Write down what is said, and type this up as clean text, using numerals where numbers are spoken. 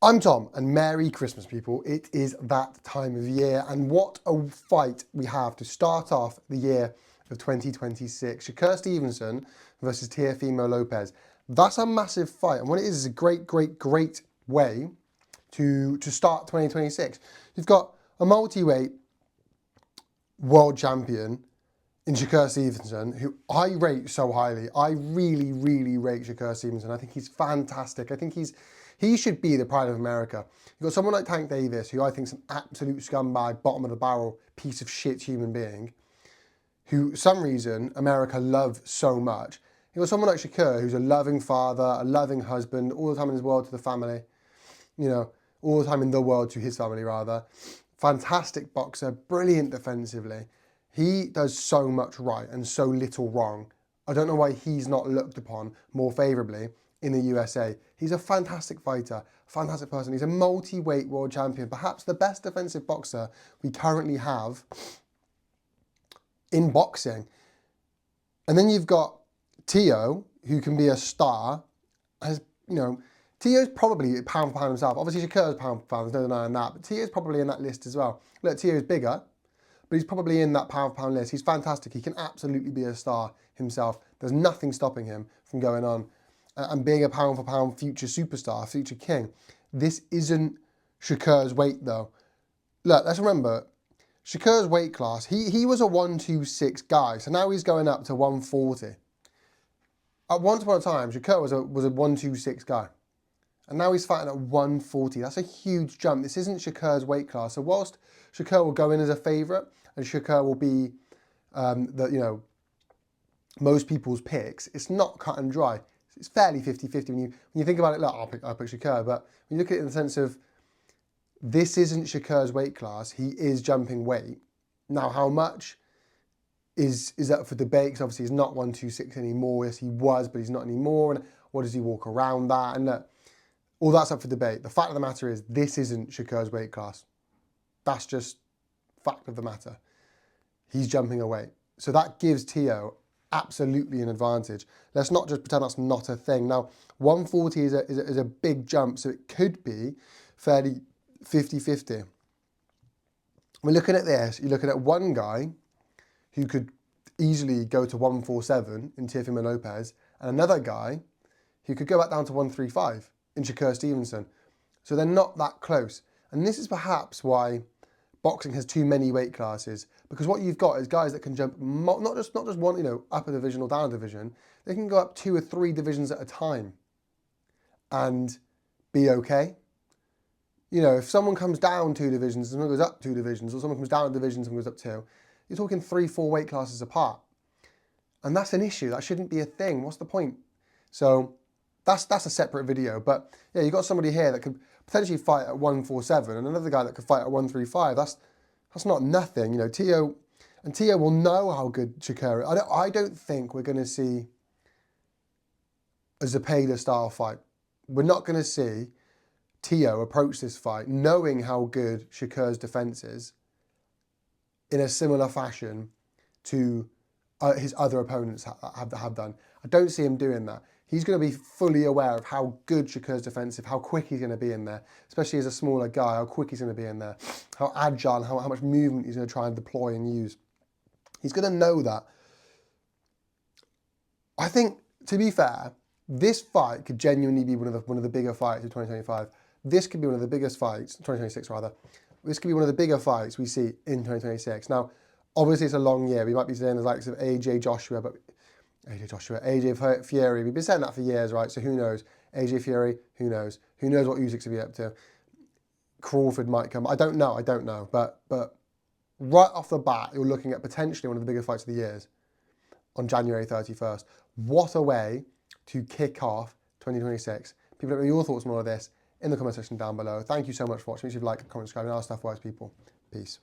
I'm Tom, and Merry Christmas, people. It is that time of year, and what a fight we have to start off the year of 2026. Shakur Stevenson versus Teofimo Lopez. That's a massive fight, and what it is a great way to start 2026. You've got a multi-weight world champion in Shakur Stevenson, who I rate so highly. I really rate Shakur Stevenson. I think he's fantastic. I think he should be the pride of America. You've got someone like Tank Davis, who I think is an absolute scumbag, bottom of the barrel, piece of shit human being, who, for some reason, America loves so much. You've got someone like Shakur, who's a loving father, a loving husband, all the time in his world to the family, all the time in the world to his family, rather. Fantastic boxer, brilliant defensively. He does so much right and so little wrong. I don't know why he's not looked upon more favourably in the USA. He's a fantastic fighter, fantastic person. He's a multi-weight world champion, perhaps the best defensive boxer we currently have in boxing. And then you've got Teo, who can be a star. Teo's probably pound for pound himself. Obviously, Shakur's pound for pound, there's no denying that. But Teo's probably in that list as well. Look, Teo's bigger, but he's probably in that pound for pound list. He's fantastic. He can absolutely be a star himself. There's nothing stopping him from going on and being a pound for pound future superstar, future king. This isn't Shakur's weight, though. Look, let's remember, Shakur's weight class, he was a 126 guy, so now he's going up to 140. At once upon a time, Shakur was a 126 guy. And now he's fighting at 140. That's a huge jump. This isn't Shakur's weight class. So whilst Shakur will go in as a favourite, and Shakur will be most people's picks, it's not cut and dry. It's fairly 50-50 when you think about it. Look, I'll pick Shakur, but when you look at it in the sense of this isn't Shakur's weight class, he is jumping weight. Now, how much is up for debate? Because obviously he's not 126 anymore. Yes, he was, but he's not anymore. And what does he walk around that? And look, all that's up for debate. The fact of the matter is, this isn't Shakur's weight class. That's just fact of the matter. He's jumping a weight. So that gives Teo absolutely an advantage. Let's not just pretend that's not a thing. Now, 140 is a big jump, so it could be fairly 50-50. We're looking at this. You're looking at one guy who could easily go to 147 in Teofimo Lopez, and another guy who could go back down to 135 in Shakur Stevenson. So they're not that close. And this is perhaps why boxing has too many weight classes, because what you've got is guys that can jump not just one, up a division or down a division. They can go up 2 or 3 divisions at a time and be okay. If someone comes down 2 divisions, someone goes up 2 divisions, or someone comes down a division, someone goes up 2, you're talking 3-4 weight classes apart. And that's an issue. That shouldn't be a thing. What's the point? So that's a separate video. But yeah, you've got somebody here that could potentially fight at 147 and another guy that could fight at 135. That's not nothing. Teo will know how good Shakur is. I don't think we're going to see a Zepeda style fight. We're not going to see Teo approach this fight knowing how good Shakur's defense is in a similar fashion to his other opponents have done. I don't see him doing that. He's going to be fully aware of how good Shakur's defensive, how quick he's going to be in there, especially as a smaller guy, how quick he's going to be in there, how agile, how much movement he's going to try and deploy and use. He's going to know that. I think, to be fair, this fight could genuinely be one of the bigger fights of 2025. This could be one of the biggest fights, 2026 rather. This could be one of the bigger fights we see in 2026. Now, obviously it's a long year. We might be saying the likes of AJ Fury. We've been saying that for years, right? So who knows? AJ Fury, who knows? Who knows what Usyk's going to be up to? Crawford might come. I don't know. But right off the bat, you're looking at potentially one of the biggest fights of the years on January 31st. What a way to kick off 2026. People, let me know your thoughts on all of this in the comment section down below. Thank you so much for watching. Make sure you like, comment, subscribe, and our stuff wise, people. Peace.